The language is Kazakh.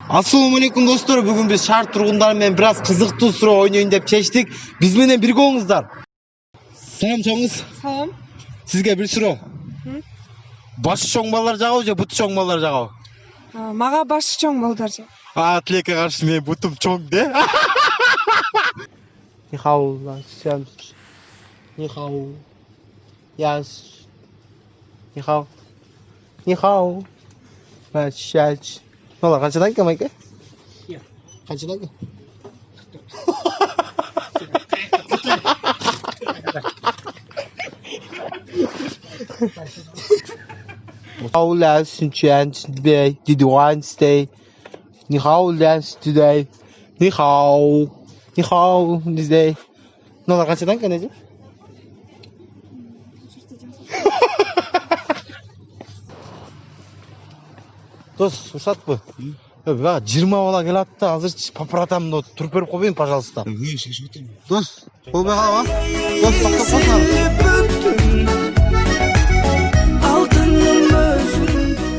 Assalamualaikum dostlar. Bugün biz şart turgunlarымен biraz kızıktуу суроо ойнойын деп чечтик. Биз менен бирге болуңуздар. Салам чоңуз. Салам. Сизге бир суроо. Башы чоң балдар жагабы же буту чоң балдар жагабы? Мага башы чоң балдар жагат. Тилекке каршы мен бутум чоң де. Нихау, сен. Нихау. Яс. Нихау. Нихау. Башач. Nolar kaçadan ki Mike? Yok. Kaçadan ki? How last chance today? Did you want to stay? Ni hao last today? Ni hao. Ni hao today? Nolar kaçadan ki nece? Дос, ушат бы. Бага 20 бала келат да, азыр папаратам да туруп берип койбойм, пожалуйста. Дос, болбой калабы? Дос, токтоп калсаңыз.